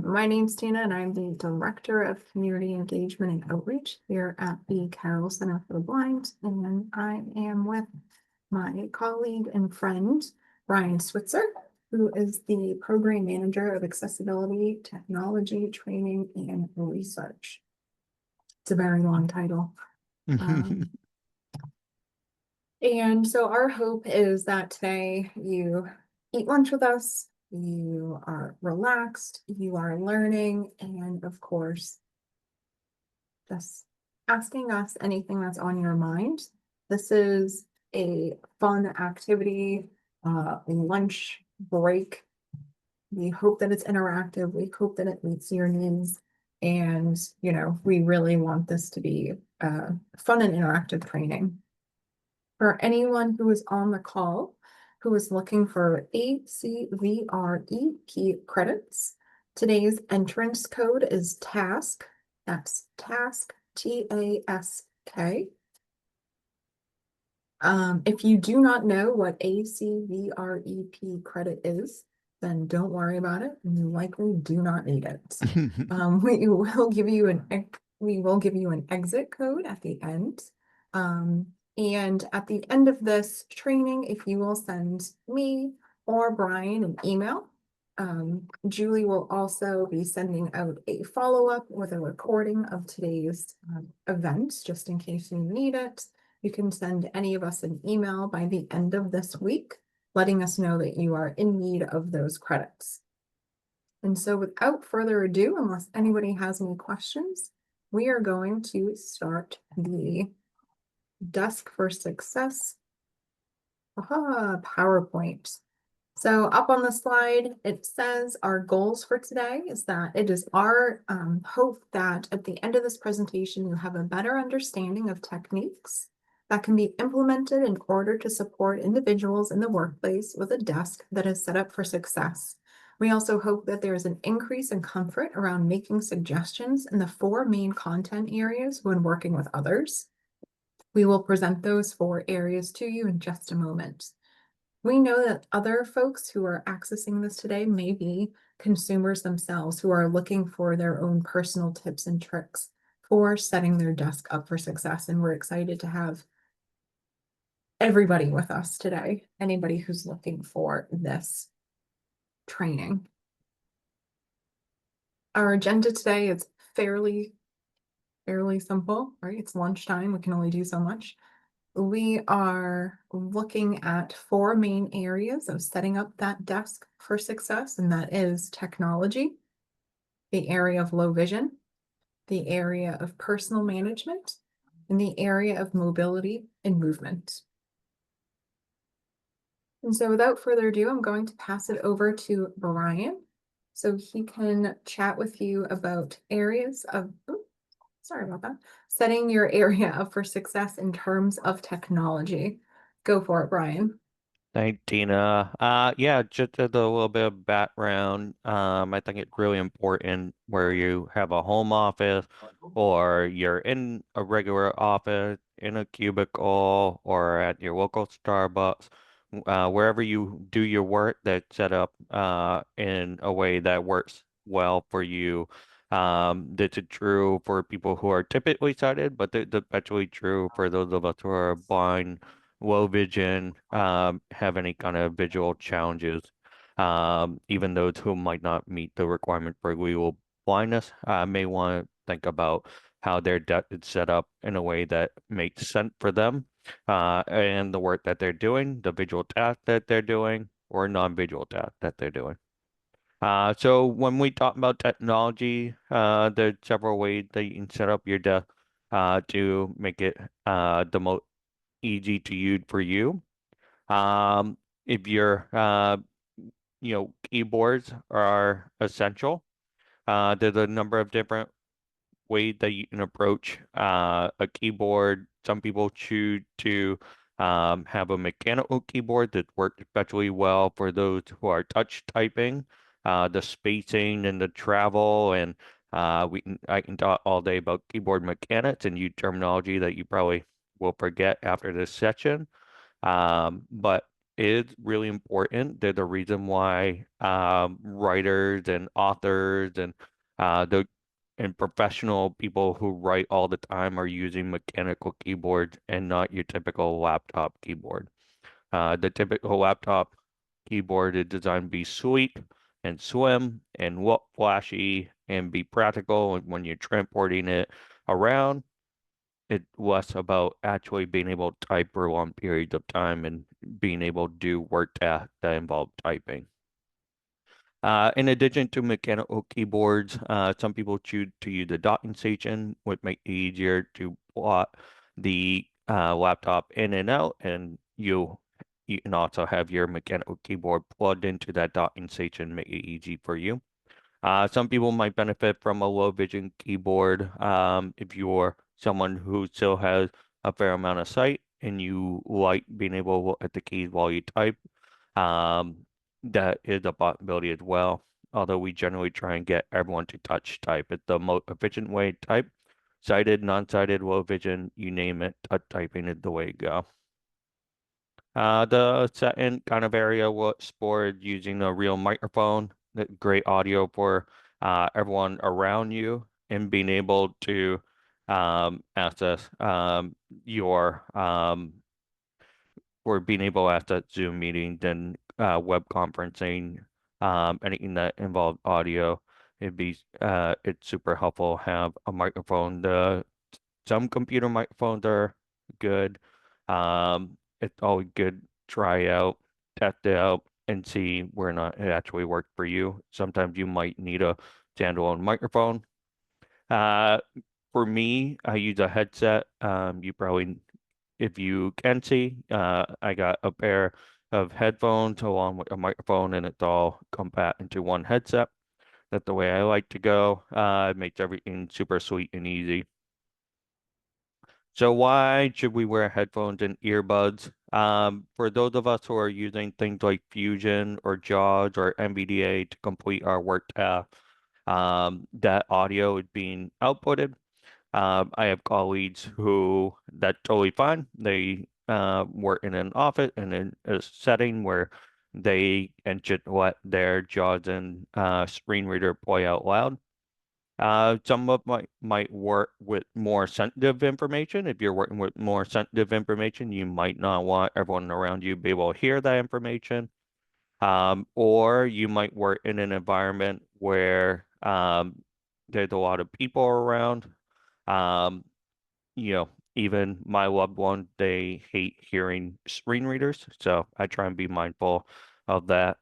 My name's Tina, and I'm the Director of Community Engagement and Outreach here at the Carroll Center for the Blind. And I am with my colleague and friend, Brian Switzer, who is the Program Manager of Accessibility, Technology, Training, and Research. It's a very long title. And so our hope is that today you eat lunch with us, you are relaxed, you are learning, and of course, just asking us anything that's on your mind. This is a fun activity, lunch break. We hope that it's interactive. We hope that it meets your needs. And, we really want this to be fun and interactive training. For anyone who is on the call, who is looking for ACVREP credits, today's entrance code is TASK. That's TASK, TASK. If you do not know what ACVREP credit is, then don't worry about it. You likely do not need it. We will give you an exit code at the end. And at the end of this training, if you will send me or Brian an email, Julie will also be sending out a follow-up with a recording of today's event, just in case you need it. You can send any of us an email by the end of this week, letting us know that you are in need of those credits. And so without further ado, unless anybody has any questions, we are going to start the Desk for Success PowerPoint. So up on the slide, it says our goals for today is that it is our hope that at the end of this presentation, you have a better understanding of techniques that can be implemented in order to support individuals in the workplace with a desk that is set up for success. We also hope that there is an increase in comfort around making suggestions in the 4 main content areas when working with others. We will present those 4 areas to you in just a moment. We know that other folks who are accessing this today may be consumers themselves who are looking for their own personal tips and tricks for setting their desk up for success. And we're excited to have everybody with us today, anybody who's looking for this training. Our agenda today is fairly simple, right? It's lunchtime. We can only do so much. We are looking at 4 main areas of setting up that desk for success, and that is technology, the area of low vision, the area of personal management, and the area of mobility and movement. And so without further ado, I'm going to pass it over to Brian so he can chat with you about areas of, sorry about that, setting your area up for success in terms of technology. Go for it, Brian. Thanks, Tina. Yeah, just a little bit of background. I think it's really important where you have a home office or you're in a regular office, in a cubicle, or at your local Starbucks, wherever you do your work, that's set up in a way that works well for you. This is true for people who are typically sighted, but it's especially true for those of us who are blind, low vision, have any kind of visual challenges. Even those who might not meet the requirement for legal blindness, may want to think about how their debt is set up in a way that makes sense for them, and the work that they're doing, the visual task that they're doing, or non-visual task that they're doing. So when we talk about technology, there's several ways that you can set up your desk to make it the most easy to use for you. If your keyboards are essential, there's a number of different ways that you can approach a keyboard. Some people choose to have a mechanical keyboard that works especially well for those who are touch typing. The spacing and the travel, and I can talk all day about keyboard mechanics and use terminology that you probably will forget after this session. But is really important. They're the reason why writers and authors and the and professional people who write all the time are using mechanical keyboards and not your typical laptop keyboard. The typical laptop keyboard is designed to be sleek and slim and look flashy and be practical when you're transporting it around. It's less about actually being able to type for long periods of time and being able to do work tasks that involve typing. In addition to mechanical keyboards, some people choose to use a docking station, which make it easier to plot the laptop in and out, and you can also have your mechanical keyboard plugged into that docking station, make it easy for you. Some people might benefit from a low vision keyboard if you're someone who still has a fair amount of sight and you like being able to look at the keys while you type. Um, that is a possibility as well. Although we generally try and get everyone to touch type. It's the most efficient way to type. Sighted, non-sighted, low vision, you name it, touch typing is the way to go. The second kind of area was explored using a real microphone, great audio for everyone around you, and being able to access your or being able to access Zoom meetings and web conferencing, anything that involves audio. It's super helpful to have a microphone. Some computer microphones are good. It's always good to try out, test it out, and see where or not it actually works for you. Sometimes you might need a standalone microphone. Uh, for me, I use a headset. You probably, if you can see, I got a pair of headphones along with a microphone, and it's all compact into one headset. That's the way I like to go. It makes everything super sweet and easy. So why should we wear headphones and earbuds? For those of us who are using things like Fusion or JAWS or NVDA to complete our work task, that audio is being outputted. I have colleagues who that's totally fine. They work in an office and in a setting where they and should let their JAWS and screen reader play out loud. Some of might work with more sensitive information. If you're working with more sensitive information, you might not want everyone around you to be able to hear that information. Or you might work in an environment where there's a lot of people around. Um, you know, even my loved one, they hate hearing screen readers, so I try and be mindful of that.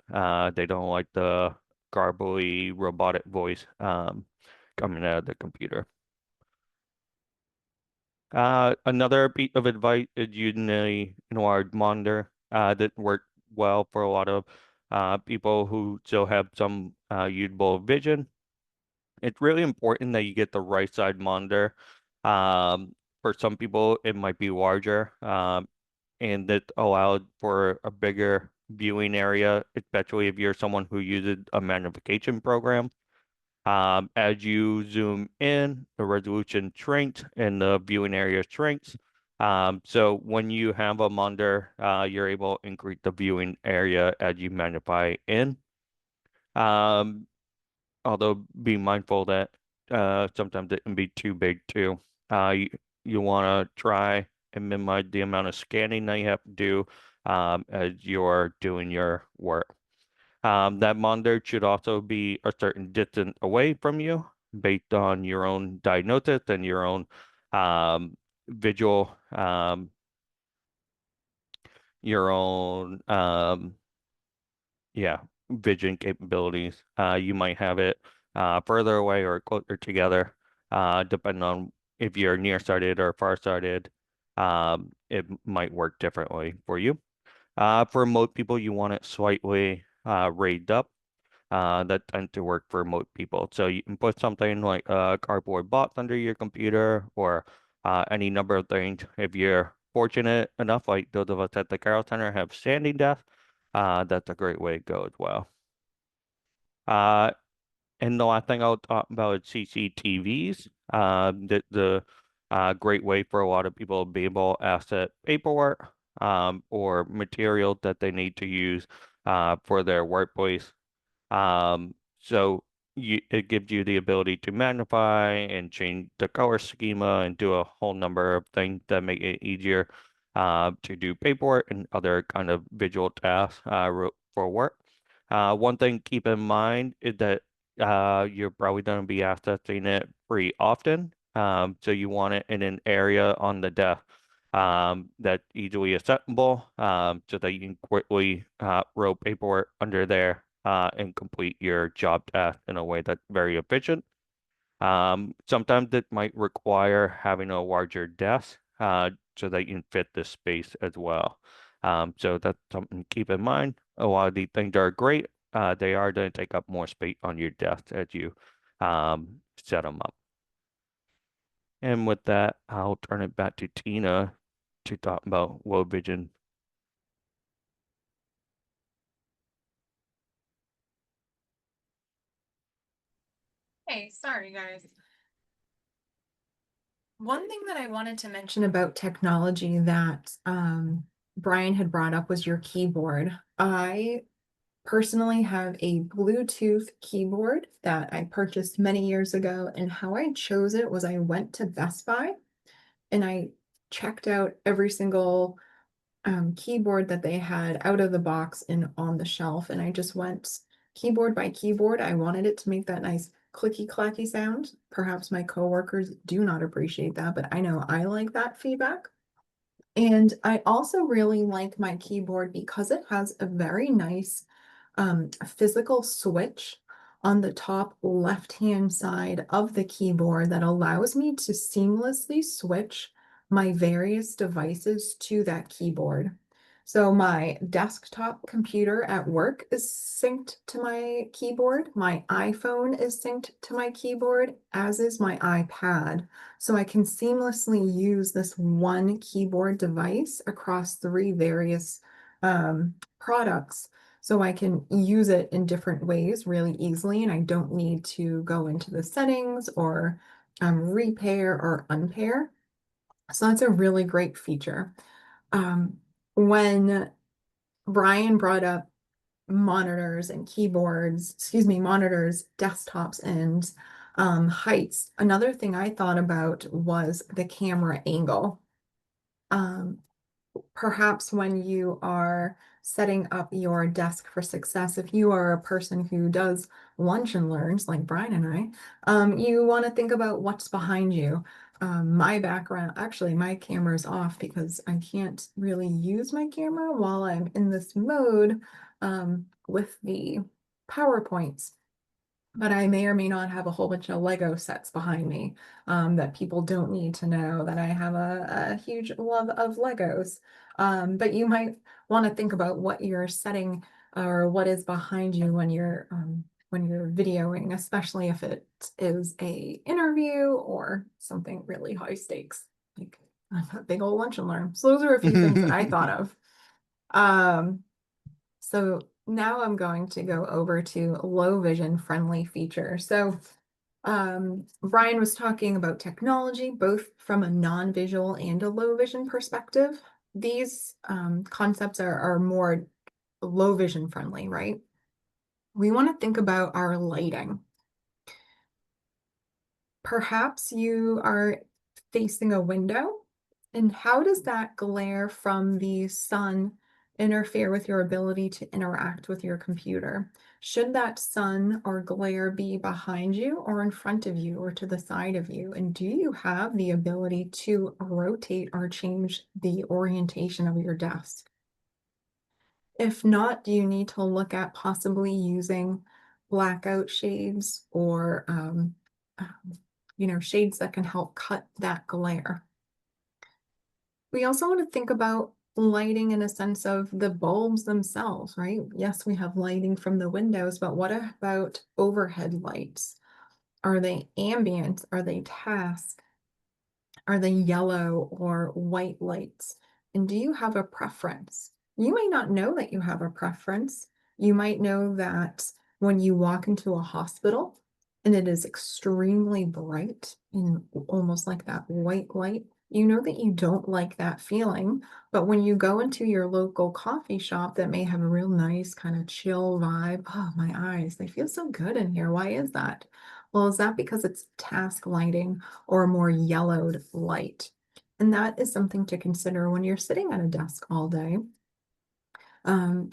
They don't like the garbly robotic voice coming out of the computer. Another piece of advice is using a large monitor that worked well for a lot of people who still have some usable vision. It's really important that you get the right side monitor. Um, for some people, it might be larger, and that allowed for a bigger viewing area, especially if you're someone who uses a magnification program. As you zoom in, the resolution shrinks and the viewing area shrinks. So when you have a monitor, you're able to increase the viewing area as you magnify in. Um, Although be mindful that sometimes it can be too big too. You want to try and minimize the amount of scanning that you have to do as you're doing your work. That monitor should also be a certain distance away from you based on your own diagnosis and your own visual, your own yeah, vision capabilities. You might have it further away or closer together, depending on if you're nearsighted or farsighted. It might work differently for you. For most people, you want it slightly raised up. That tend to work for most people. So you can put something like a cardboard box under your computer or any number of things. If you're fortunate enough, like those of us at the Carroll Center have standing desks, that's a great way to go as well. Uh, and the last thing I'll talk about is CCTVs. The great way for a lot of people to be able to access paperwork. or material that they need to use for their workplace. So it gives you the ability to magnify and change the color schema and do a whole number of things that make it easier to do paperwork and other kind of visual tasks for work. One thing to keep in mind is that you're probably going to be accessing it pretty often. So you want it in an area on the desk that's easily accessible so that you can quickly roll paperwork under there and complete your job task in a way that's very efficient. Sometimes it might require having a larger desk so that you can fit the space as well. So that's something to keep in mind. A lot of these things are great. They are going to take up more space on your desk as you set them up. And with that, I'll turn it back to Tina to talk about low vision. Hey, sorry guys. One thing that I wanted to mention about technology that Brian had brought up was your keyboard. I personally have a Bluetooth keyboard that I purchased many years ago, and how I chose it was I went to Best Buy and I checked out every single keyboard that they had out of the box and on the shelf, and I just went keyboard by keyboard. I wanted it to make that nice clicky clacky sound. Perhaps my coworkers do not appreciate that, but I know I like that feedback. And I also really like my keyboard because it has a very nice physical switch on the top left-hand side of the keyboard that allows me to seamlessly switch my various devices to that keyboard. So my desktop computer at work is synced to my keyboard. My iPhone is synced to my keyboard, as is my iPad. So I can seamlessly use this one keyboard device across three various products. So I can use it in different ways really easily, and I don't need to go into the settings or repair or unpair. So that's a really great feature. When Brian brought up monitors and keyboards, excuse me, monitors, desktops, and heights, another thing I thought about was the camera angle. Um, Perhaps when you are setting up your desk for success, if you are a person who does lunch and learns like Brian and you want to think about what's behind you. My background, actually, my camera is off because I can't really use my camera while I'm in this mode with the PowerPoints, but I may or may not have a whole bunch of Lego sets behind me that people don't need to know that I have a huge love of Legos. But you might want to think about what you're setting or what is behind you when you're videoing, especially if it is a interview or something really high stakes, like a big old lunch and learn. So those are a few things that I thought of. Um, so now I'm going to go over to low vision friendly features. So Brian was talking about technology, both from a non-visual and a low vision perspective. These concepts are more low vision friendly, right? We want to think about our lighting. Perhaps you are facing a window, and how does that glare from the sun interfere with your ability to interact with your computer? Should that sun or glare be behind you or in front of you or to the side of you? And do you have the ability to rotate or change the orientation of your desk? If not, do you need to look at possibly using blackout shades or shades that can help cut that glare? We also want to think about lighting in a sense of the bulbs themselves, right? Yes, we have lighting from the windows, but what about overhead lights? Are they ambient? Are they task? Are they yellow or white lights? And do you have a preference? You may not know that you have a preference. You might know that when you walk into a hospital and it is extremely bright and almost like that white light, you know that you don't like that feeling, but when you go into your local coffee shop that may have a real nice kind of chill vibe, oh, my eyes, they feel so good in here. Why is that? Well, is that because it's task lighting or a more yellowed light? And that is something to consider when you're sitting at a desk all day.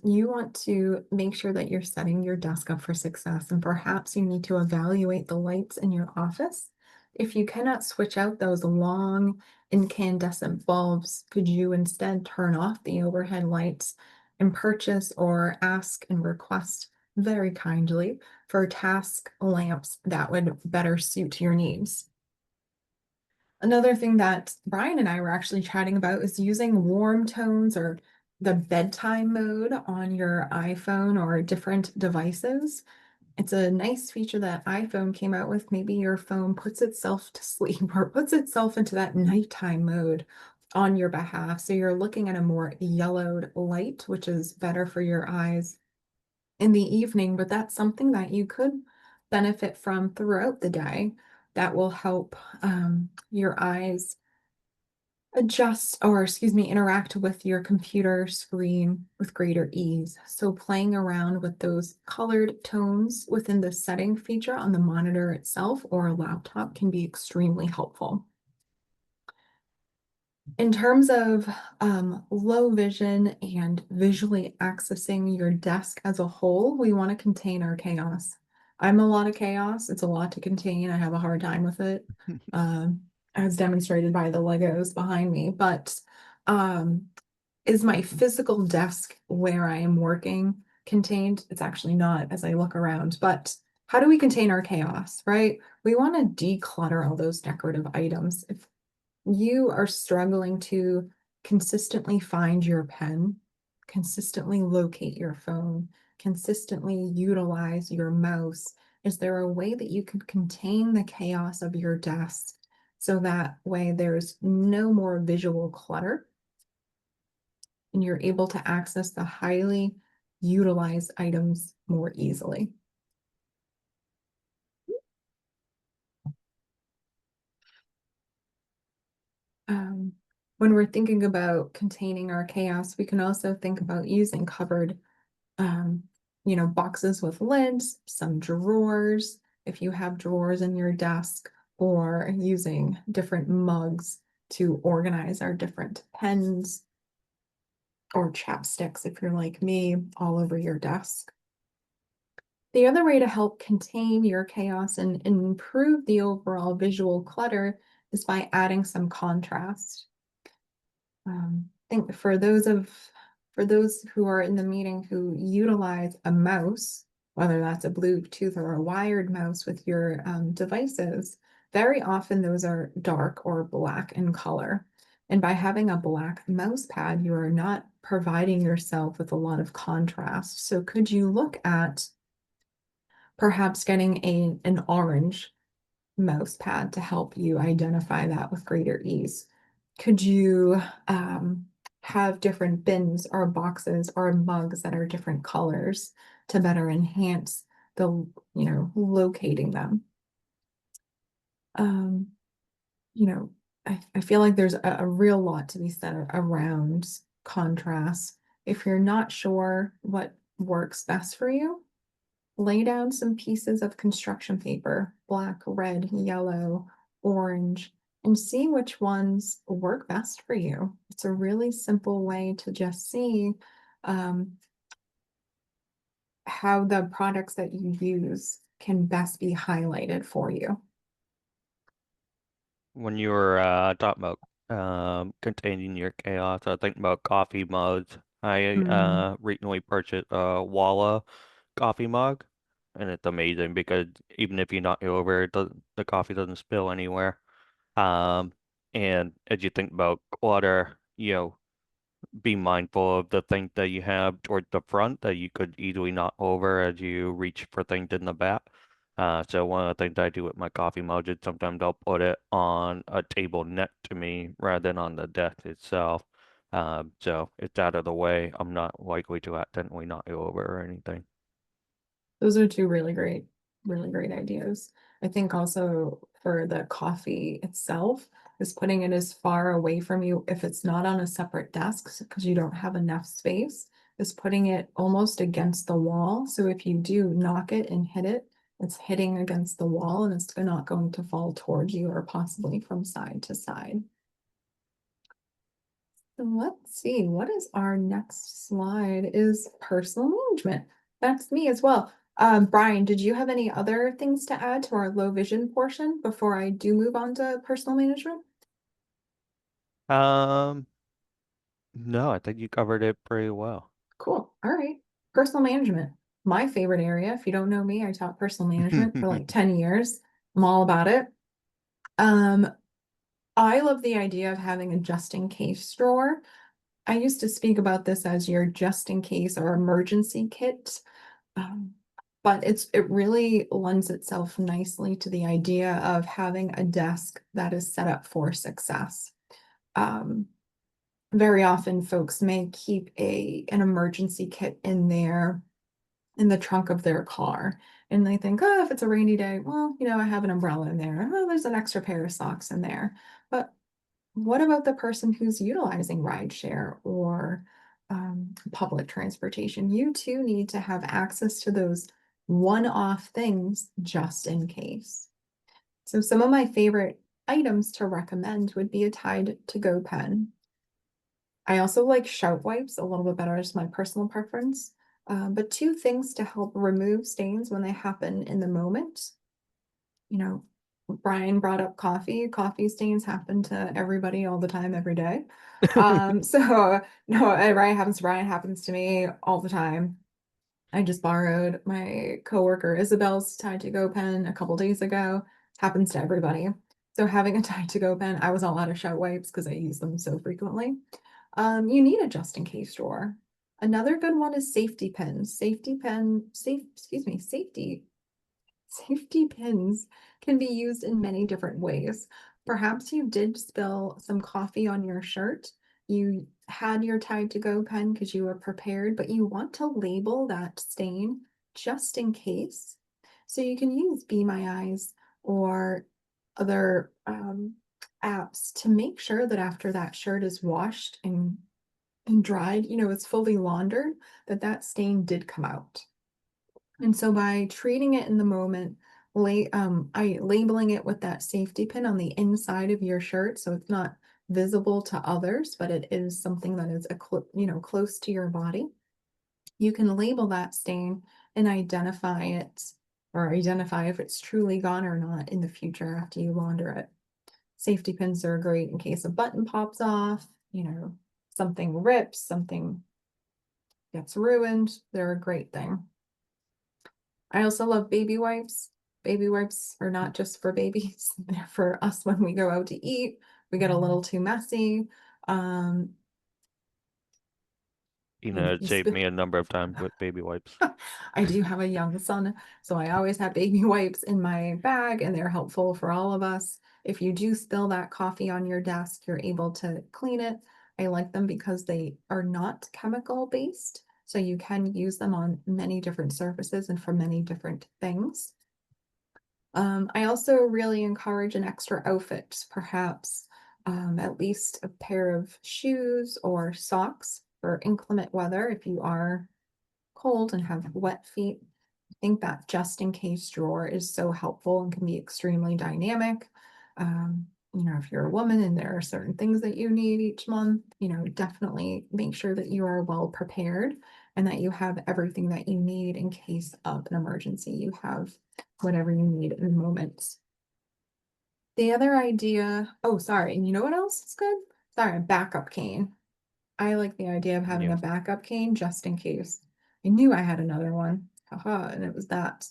You want to make sure that you're setting your desk up for success, and perhaps you need to evaluate the lights in your office. If you cannot switch out those long incandescent bulbs, could you instead turn off the overhead lights and purchase or ask and request very kindly for task lamps that would better suit your needs? Another thing that Brian and I were actually chatting about is using warm tones or the bedtime mode on your iPhone or different devices. It's a nice feature that iPhone came out with. Maybe your phone puts itself to sleep or puts itself into that nighttime mode on your behalf. So you're looking at a more yellowed light, which is better for your eyes in the evening, but that's something that you could benefit from throughout the day that will help your eyes adjust, or excuse me, interact with your computer screen with greater ease. So playing around with those colored tones within the setting feature on the monitor itself or a laptop can be extremely helpful. In terms of low vision and visually accessing your desk as a whole, we want to contain our chaos. I'm a lot of chaos. It's a lot to contain. I have a hard time with it, as demonstrated by the Legos behind me. But um, is my physical desk where I am working contained? It's actually not as I look around. But how do we contain our chaos, right? We want to declutter all those decorative items. If you are struggling to consistently find your pen, consistently locate your phone, consistently utilize your mouse, is there a way that you can contain the chaos of your desk so that way there's no more visual clutter and you're able to access the highly utilized items more easily? Um, when we're thinking about containing our chaos, we can also think about using covered um, boxes with lids, some drawers, if you have drawers in your desk, or using different mugs to organize our different pens or chapsticks if you're like me, all over your desk. The other way to help contain your chaos and improve the overall visual clutter is by adding some contrast. I think for those who are in the meeting who utilize a mouse, whether that's a Bluetooth or a wired mouse with your devices, very often those are dark or black in color. And by having a black mouse pad, you are not providing yourself with a lot of contrast. So could you look at perhaps getting an orange mouse pad to help you identify that with greater ease? Could you have different bins or boxes or mugs that are different colors to better enhance the, locating them? Um, you know, I feel like there's a real lot to be said around contrast. If you're not sure what works best for you, lay down some pieces of construction paper, black, red, yellow, orange, and see which ones work best for you. It's a really simple way to just see um, how the products that you use can best be highlighted for you. When you were talking about containing your chaos, I think about coffee mugs. I Mm. recently purchased a Walla coffee mug, and it's amazing because even if you knock it over, the coffee doesn't spill anywhere. Um, and as you think about clutter, be mindful of the things that you have towards the front that you could easily knock over as you reach for things in the back. So one of the things I do with my coffee mug is sometimes I'll put it on a table next to me rather than on the desk itself. So it's out of the way. I'm not likely to accidentally knock it over or anything. Those are two really great ideas. I think also for the coffee itself, is putting it as far away from you if it's not on a separate desk because you don't have enough space, is putting it almost against the wall. So if you do knock it and hit it, it's hitting against the wall and it's not going to fall towards you or possibly from side to side. So let's see, what is our next slide is personal management. That's me as well. Brian, did you have any other things to add to our low vision portion before I do move on to personal management? Um, no, I think you covered it pretty well. Cool. All right. Personal management, my favorite area. If you don't know me, I taught personal management for like 10 years. I'm all about it. Um, I love the idea of having a just in case drawer. I used to speak about this as your just in case or emergency kit. Um, but it really lends itself nicely to the idea of having a desk that is set up for success. Um, very often folks may keep an emergency kit in the trunk of their car. And they think, oh, if it's a rainy day, well, I have an umbrella in there. Oh, there's an extra pair of socks in there. But what about the person who's utilizing rideshare or public transportation? You too need to have access to those one-off things just in case. So some of my favorite items to recommend would be a Tide to go pen. I also like shout wipes a little bit better, as my personal preference. But two things to help remove stains when they happen in the moment. You know, Brian brought up coffee. Coffee stains happen to everybody all the time, every day. So no, Brian happens to Brian, happens to me all the time. I just borrowed my coworker Isabel's Tide to Go pen a couple days ago. Happens to everybody. So having a Tide to Go pen, I was all out of shout wipes because I use them so frequently. You need a just in case drawer. Another good one is safety pins. Safety pins can be used in many different ways. Perhaps you did spill some coffee on your shirt. You had your Tide to Go pen because you were prepared, but you want to label that stain just in case. So you can use Be My Eyes or other apps to make sure that after that shirt is washed and dried, it's fully laundered, that stain did come out. And so by treating it in the moment, labeling it with that safety pin on the inside of your shirt, so it's not visible to others, but it is something that is close to your body. You can label that stain and identify it, or identify if it's truly gone or not in the future after you launder it. Safety pins are great in case a button pops off, something rips, something gets ruined. They're a great thing. I also love baby wipes. Baby wipes are not just for babies, they're for us when we go out to eat. We get a little too messy. Um, You you, know, it you saved spill. me a number of times with baby wipes. I do have a young son, so I always have baby wipes in my bag, and they're helpful for all of us. If you do spill that coffee on your desk, you're able to clean it. I like them because they are not chemical based, so you can use them on many different surfaces and for many different things. I also really encourage an extra outfit, perhaps at least a pair of shoes or socks for inclement weather if you are cold and have wet feet. I think that just in case drawer is so helpful and can be extremely dynamic. If you're a woman and there are certain things that you need each month, definitely make sure that you are well prepared and that you have everything that you need in case of an emergency. You have whatever you need in the moment. The other idea, oh, sorry, and you know what else is good? Sorry, a backup cane. I like the idea of having a Yeah. backup cane just in case. I knew I had another one. Haha, and it was that.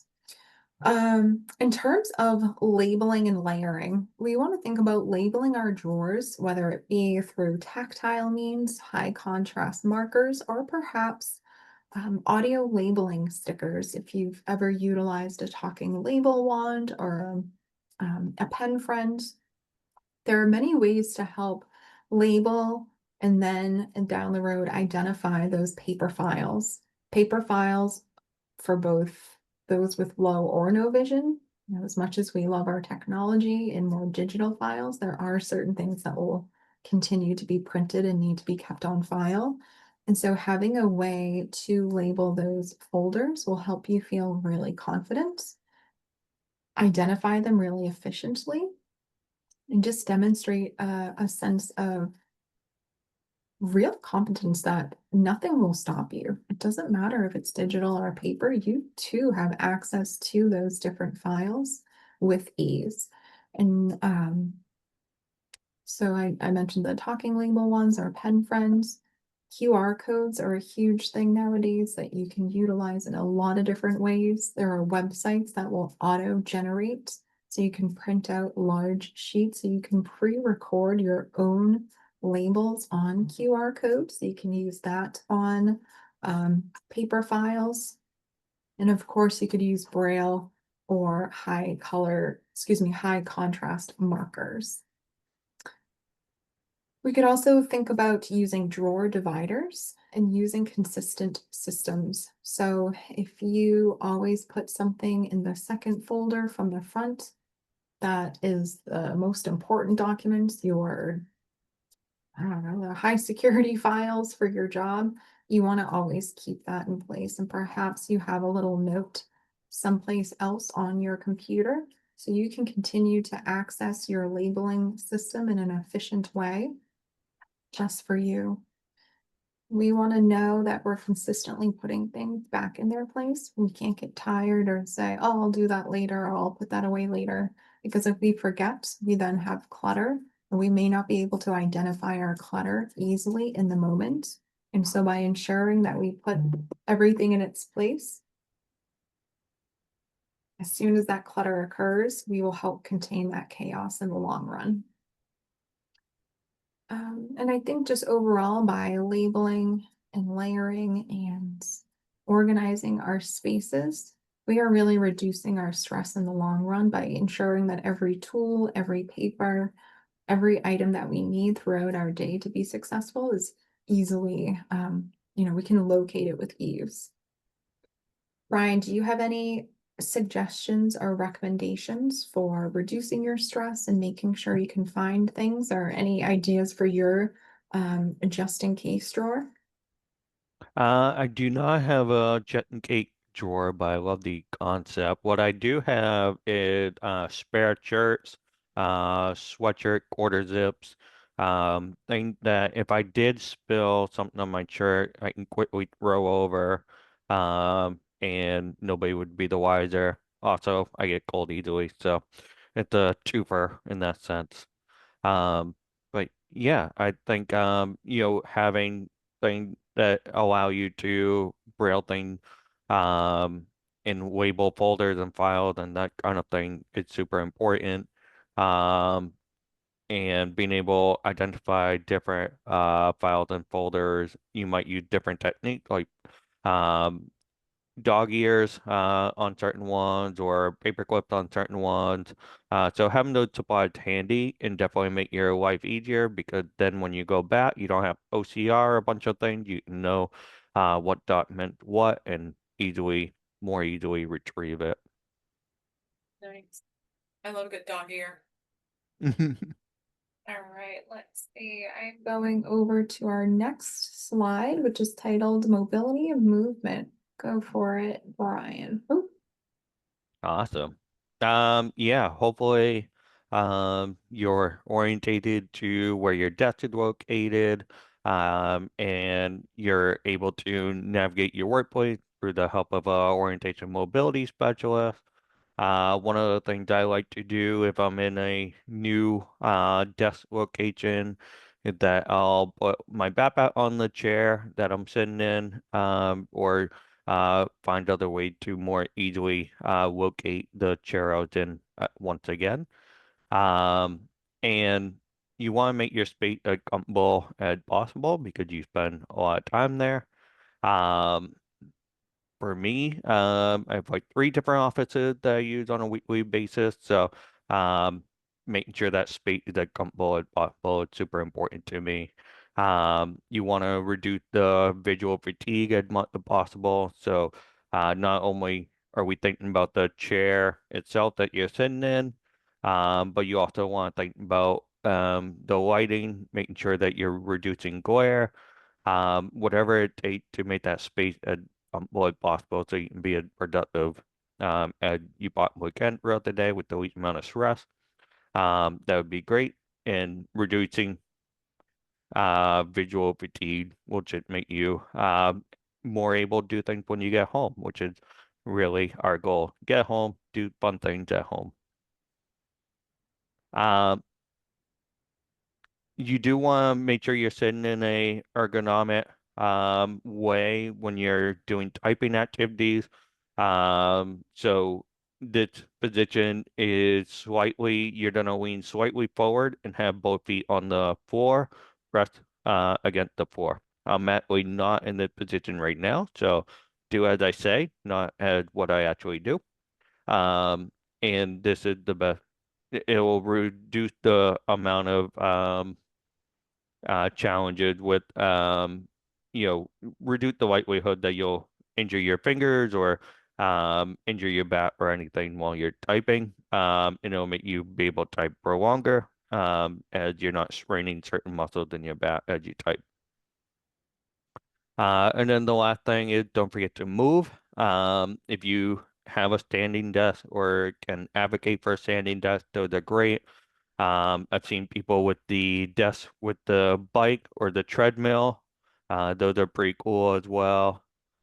In terms of labeling and layering, we want to think about labeling our drawers, whether it be through tactile means, high contrast markers, or perhaps audio labeling stickers. If you've ever utilized a talking label wand or a pen friend, there are many ways to help label and down the road identify those paper files. Paper files for both those with low or no vision As much as we love our technology and more digital files, there are certain things that will continue to be printed and need to be kept on file. And so having a way to label those folders will help you feel really confident, identify them really efficiently, and just demonstrate a sense of real competence that nothing will stop you. It doesn't matter if it's digital or paper, you too have access to those different files with ease. And so I mentioned the talking label ones are pen friends. QR codes are a huge thing nowadays that you can utilize in a lot of different ways. There are websites that will auto generate, so you can print out large sheets, so you can pre-record your own labels on QR codes. So you can use that on paper files. And of course, you could use Braille or high contrast markers. We could also think about using drawer dividers and using consistent systems. So if you always put something in the second folder from the front, that is the most important documents, your, I don't know, the high security files for your job, you want to always keep that in place. And perhaps you have a little note someplace else on your computer so you can continue to access your labeling system in an efficient way just for you. We want to know that we're consistently putting things back in their place. We can't get tired or say, oh, I'll do that later, or I'll put that away later. Because if we forget, we then have clutter, and we may not be able to identify our clutter easily in the moment. And so by ensuring that we put everything in its place, as soon as that clutter occurs, we will help contain that chaos in the long run. And I think just overall by labeling and layering and organizing our spaces, we are really reducing our stress in the long run by ensuring that every tool, every paper, every item that we need throughout our day to be successful is easily, we can locate it with ease. Brian, do you have any suggestions or recommendations for reducing your stress and making sure you can find things, or any ideas for your just in case drawer? I do not have a jet and cake drawer, but I love the concept. What I do have is spare shirts, sweatshirt, quarter zips. Thing that if I did spill something on my shirt, I can quickly throw over, and nobody would be the wiser. Also, I get cold easily, so it's a twofer in that sense. Um, but yeah, I think having things that allow you to braille things in label folders and files and that kind of thing is super important. Um, and being able to identify different files and folders, you might use different techniques like um dog ears on certain ones or paper clips on certain ones. So having those supplies handy and definitely make your life easier because then when you go back, you don't have OCR, a bunch of things. You know what document what and more easily retrieve it. Nice. I love a good dog ear. All right, let's see. I'm going over to our next slide, which is titled Mobility of Movement. Go for it, Brian. Oh, Awesome. Yeah, hopefully, you're orientated to where your desk is located, and you're able to navigate your workplace through the help of a orientation mobility specialist. One of the things I like to do if I'm in a new desk location is that I'll put my backpack on the chair that I'm sitting in, or find other way to more easily locate the chair I was in once again. Um, and you want to make your space as comfortable as possible because you spend a lot of time there. Um, for me, I have like three different offices that I use on a weekly basis. So, making sure that space is as comfortable as possible is super important to me. You want to reduce the visual fatigue as much as possible. So, not only are we thinking about the chair itself that you're sitting in? But you also want to think about the lighting, making sure that you're reducing glare, whatever it takes to make that space as well possible so you can be as productive as you possibly can throughout the day with the least amount of stress. That would be great. And reducing visual fatigue will just make you more able to do things when you get home, which is really our goal. Get home, do fun things at home. Um, you do want to make sure you're sitting in a ergonomic way when you're doing typing activities. So this position is slightly, you're gonna lean slightly forward and have both feet on the floor, rest against the floor. I'm actually not in this position right now, so do as I say, not as what I actually do. Um, and this is the best. It will reduce the amount of challenges with you know, reduce the likelihood that you'll injure your fingers or injure your back or anything while you're typing. And it'll make you be able to type for longer as you're not straining certain muscles in your back as you type. And then the last thing is don't forget to move. If you have a standing desk or can advocate for a standing desk, those are great. I've seen people with the desk with the bike or the treadmill. Those are pretty cool as well.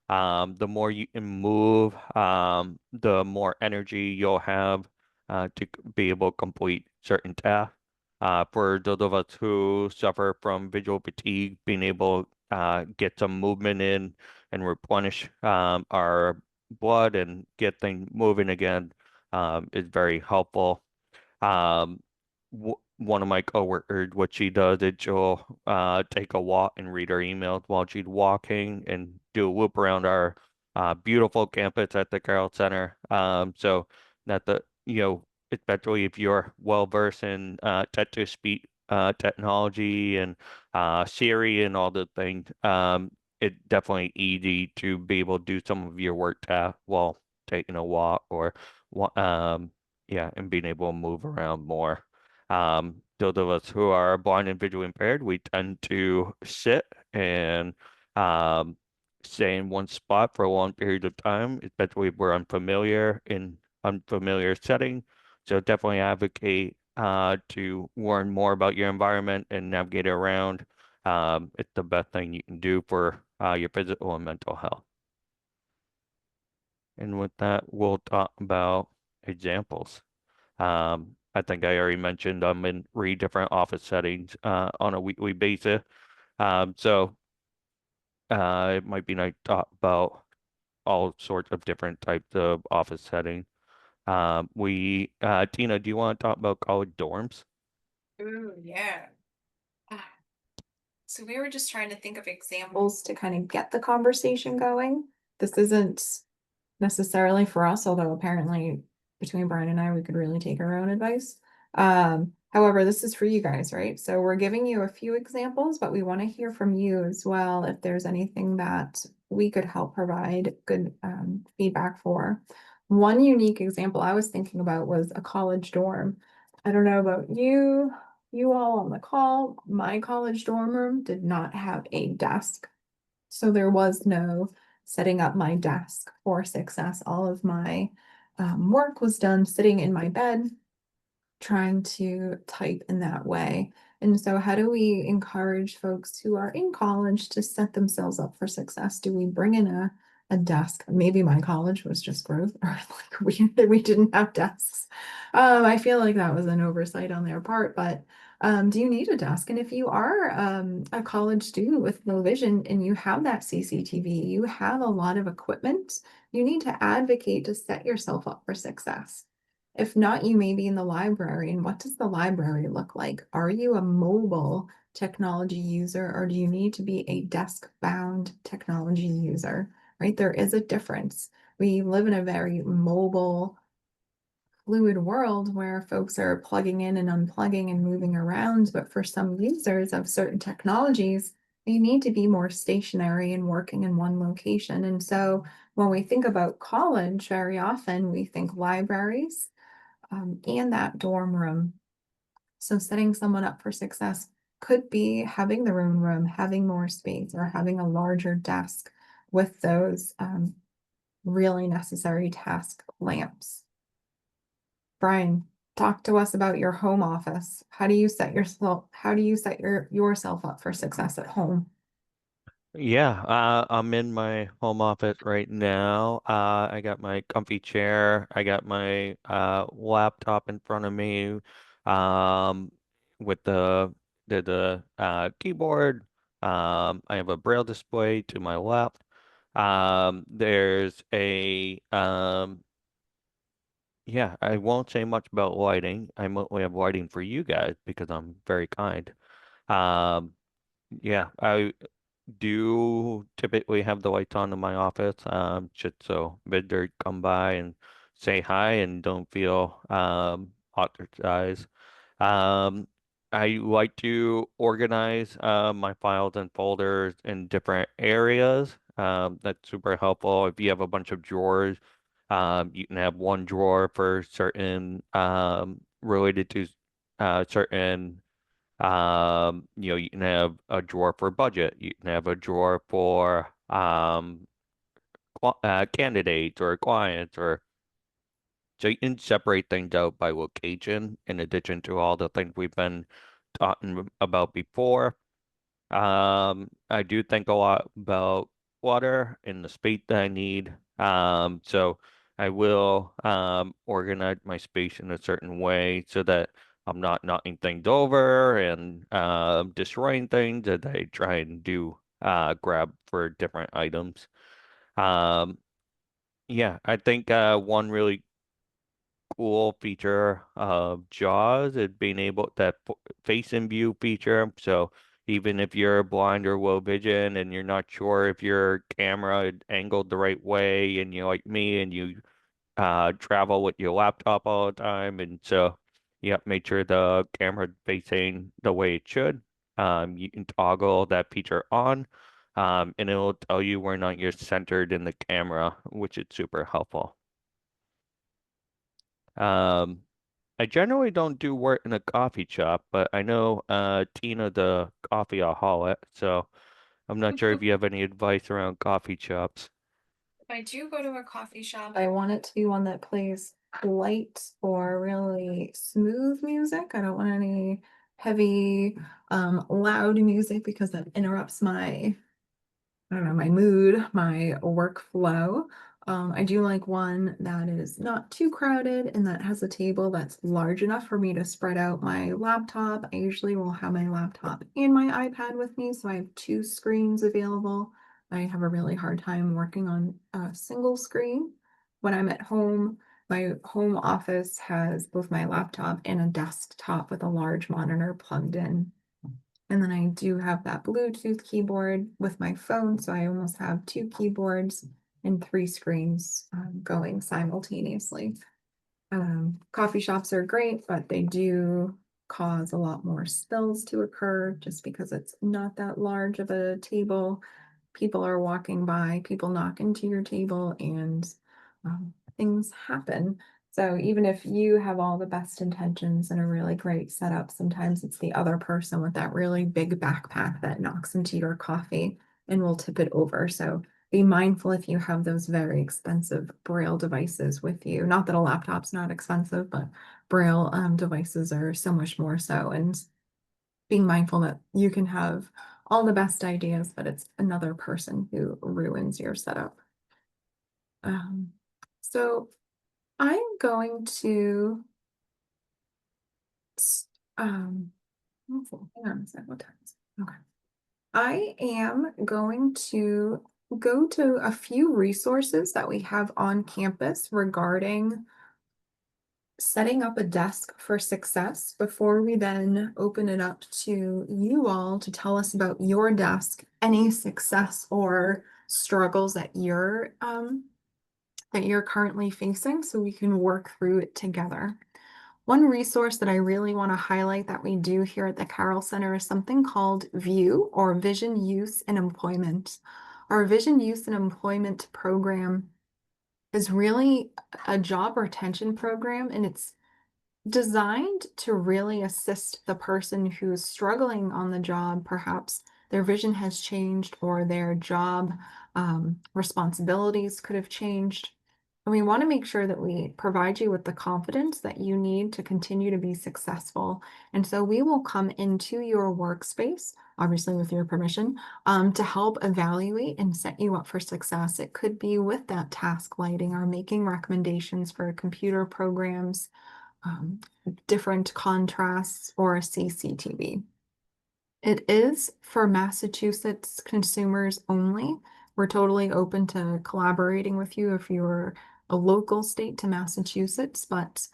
The more you can move, the more energy you'll have to be able to complete certain tasks. For those of us who suffer from visual fatigue, being able to get some movement in and replenish our blood and get things moving again is very helpful. Um, w One of my coworkers, what she does is she'll take a walk and read her emails while she's walking and do a loop around our beautiful campus at the Carroll Center. So that especially if you're well versed in text-to-speech technology and Siri and all the things, it's definitely easy to be able to do some of your work tasks while taking a walk or yeah, and being able to move around more. Those of us who are blind and visually impaired, we tend to sit and um, stay in one spot for a long period of time, especially if we're unfamiliar in unfamiliar setting. So definitely advocate to learn more about your environment and navigate around. It's the best thing you can do for your physical and mental health. And with that, we'll talk about examples. I think I already mentioned I'm in three different office settings on a weekly basis. So it might be nice to talk about all sorts of different types of office settings. Tina, do you want to talk about college dorms? Ooh, yeah. Ah, So we were just trying to think of examples to kind of get the conversation going. This isn't necessarily for us, although apparently between Brian and I, we could really take our own advice. However, this is for you guys, right? So we're giving you a few examples, but we want to hear from you as well if there's anything that we could help provide good feedback for. One unique example I was thinking about was a college dorm. I don't know about you all on the call. My college dorm room did not have a desk. So there was no setting up my desk for success. All of my work was done sitting in my bed, trying to type in that way. And so, how do we encourage folks who are in college to set themselves up for success? Do we bring in a desk? Maybe my college was just growth, or like we didn't have desks. I feel like that was an oversight on their part, but do you need a desk? And if you are a college student with low vision and you have that CCTV, you have a lot of equipment, you need to advocate to set yourself up for success. If not, you may be in the library. And what does the library look like? Are you a mobile technology user or do you need to be a desk-bound technology user? Right? There is a difference. We live in a very mobile, fluid world where folks are plugging in and unplugging and moving around. But for some users of certain technologies, you need to be more stationary and working in one location. And so when we think about college, very often we think libraries and that dorm room. So setting someone up for success could be having their own room, having more space, or having a larger desk with those really necessary task lamps. Brian, talk to us about your home office. How do you set yourself up for success at home? Yeah, I'm in my home office right now. I got my comfy chair. I got my laptop in front of me, um, with the keyboard. I have a braille display to my left. There's a Yeah, I won't say much about lighting. I mostly have lighting for you guys because I'm very kind. Um, yeah, I do typically have the lights on in my office, just so visitors come by and say hi and don't feel ostracized. Um, I like to organize my files and folders in different areas. That's super helpful. If you have a bunch of drawers, you can have one drawer for certain related to certain you can have a drawer for budget. You can have a drawer for candidates or clients, or so you can separate things out by location in addition to all the things we've been talking about before. I do think a lot about water and the space that I need. So I will organize my space in a certain way so that I'm not knocking things over and destroying things that I try and do grab for different items. Um, yeah, I think one really cool feature of JAWS is being able that face in view feature. So even if you're blind or low vision and you're not sure if your camera is angled the right way, and you're like me and you travel with your laptop all the time, and so you have to make sure the camera facing the way it should. You can toggle that feature on, and it'll tell you where or not you're centered in the camera, which is super helpful. Um, I generally don't do work in a coffee shop, but I know Tina the coffeeaholic, so I'm not sure if you have any advice around coffee shops. If I do go to a coffee shop, I want it to be one that plays light or really smooth music. I don't want any heavy, loud music because that interrupts my I don't know, my mood, my workflow. I do like one that is not too crowded and that has a table that's large enough for me to spread out my laptop. I usually will have my laptop and my iPad with me, so I have two screens available. I have a really hard time working on a single screen. When I'm at home, my home office has both my laptop and a desktop with a large monitor plugged in. And then I do have that Bluetooth keyboard with my phone, so I almost have two keyboards and three screens going simultaneously. Coffee shops are great, but they do cause a lot more spills to occur just because it's not that large of a table. People are walking by, people knock into your table, and things happen. So even if you have all the best intentions and a really great setup, sometimes it's the other person with that really big backpack that knocks into your coffee and will tip it over. So be mindful if you have those very expensive Braille devices with you. Not that a laptop's not expensive, but Braille devices are so much more so. And being mindful that you can have all the best ideas, but it's another person who ruins your setup. Um, so I'm going to, um, hang on a second, what time is it? Okay. I am going to go to a few resources that we have on campus regarding setting up a desk for success before we then open it up to you all to tell us about your desk, any success or struggles that you're currently facing so we can work through it together. One resource that I really want to highlight that we do here at the Carroll Center is something called VIEW, or Vision Use and Employment. Our Vision Use and Employment program is really a job retention program, and it's designed to really assist the person who is struggling on the job. Perhaps their vision has changed or their job responsibilities could have changed. And we want to make sure that we provide you with the confidence that you need to continue to be successful. And so we will come into your workspace, obviously with your permission, to help evaluate and set you up for success. It could be with that task lighting or making recommendations for computer programs, um, different contrasts, or a CCTV. It is for Massachusetts consumers only. We're totally open to collaborating with you if you're a local state to Massachusetts, but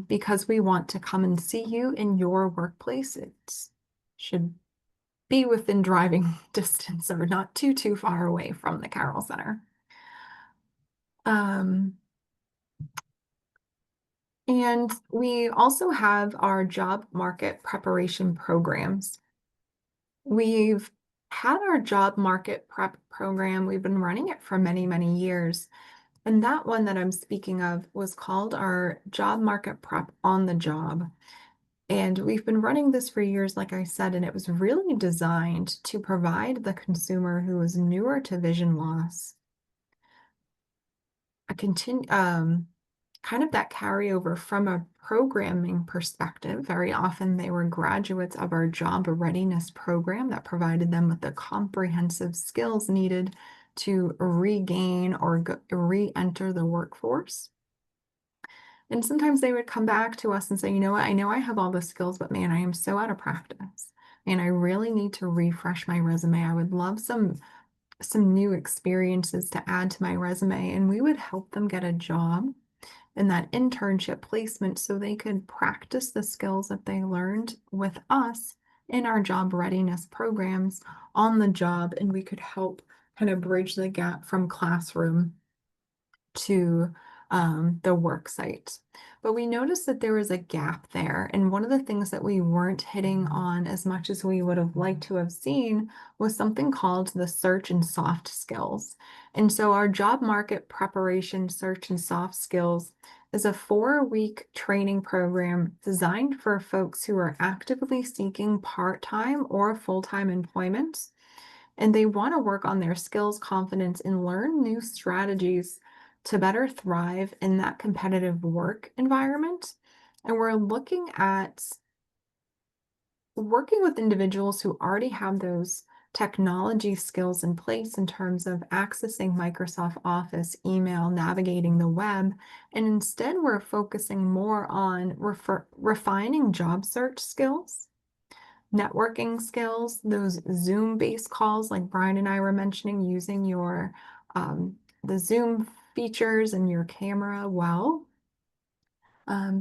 because we want to come and see you in your workplace, it should be within driving distance or not too far away from the Carroll Center. Um, And we also have our job market preparation programs. We've had our job market prep program, we've been running it for many years. And that one that I'm speaking of was called our job market prep on the job. And we've been running this for years, like I said, and it was really designed to provide the consumer who is newer to vision loss a kind of that carryover from a programming perspective. Very often they were graduates of our job readiness program that provided them with the comprehensive skills needed to regain or re-enter the workforce. And sometimes they would come back to us and say, you know what, I know I have all the skills, but man, I am so out of practice. And I really need to refresh my resume. I would love some new experiences to add to my resume. And we would help them get a job in that internship placement so they could practice the skills that they learned with us in our job readiness programs on the job, and we could help kind of bridge the gap from classroom to the work site. But we noticed that there was a gap there. And one of the things that we weren't hitting on as much as we would have liked to have seen was something called the search and soft skills. And so our job market preparation search and soft skills is a 4-week training program designed for folks who are actively seeking part-time or full-time employment, and they want to work on their skills, confidence, and learn new strategies to better thrive in that competitive work environment. And we're looking at working with individuals who already have those technology skills in place in terms of accessing Microsoft Office, email, navigating the web. And instead, we're focusing more on refining job search skills, networking skills, those Zoom-based calls like Brian and I were mentioning, using your the Zoom features and your camera well,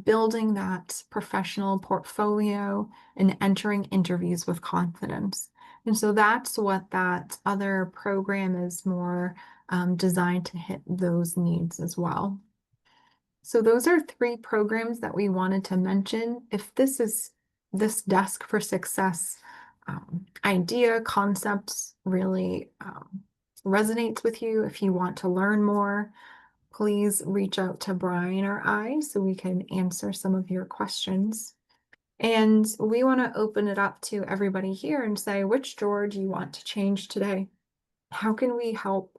building that professional portfolio and entering interviews with confidence. And so that's what that other program is more designed to hit those needs as well. So those are 3 programs that we wanted to mention. If this Desk for Success idea, concepts really resonates with you, if you want to learn more, please reach out to Brian or I so we can answer some of your questions. And we want to open it up to everybody here and say, which drawer do you want to change today? How can we help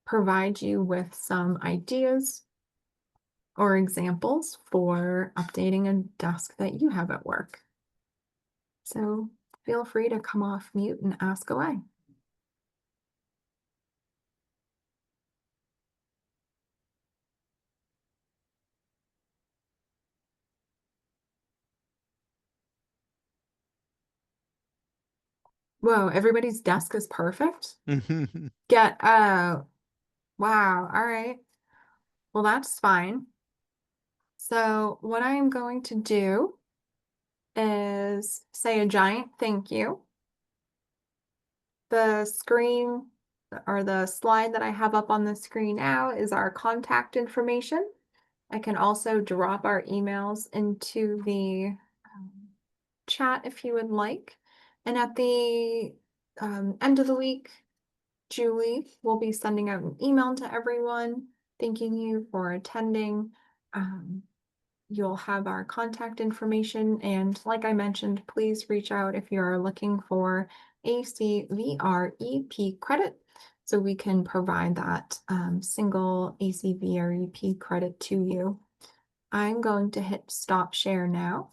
provide you with some ideas or examples for updating a desk that you have at work? So feel free to come off mute and ask away. Whoa, everybody's desk is perfect? Get, oh, wow, all right. Well, that's fine. So what I'm going to do is say a giant thank you. The screen or the slide that I have up on the screen now is our contact information. I can also drop our emails into the um, chat if you would like. And at the end of the week, Julie will be sending out an email to everyone, thanking you for attending. Um, you'll have our contact information. And like I mentioned, please reach out if you're looking for ACVREP credit so we can provide that single ACVREP credit to you. I'm going to hit stop share now.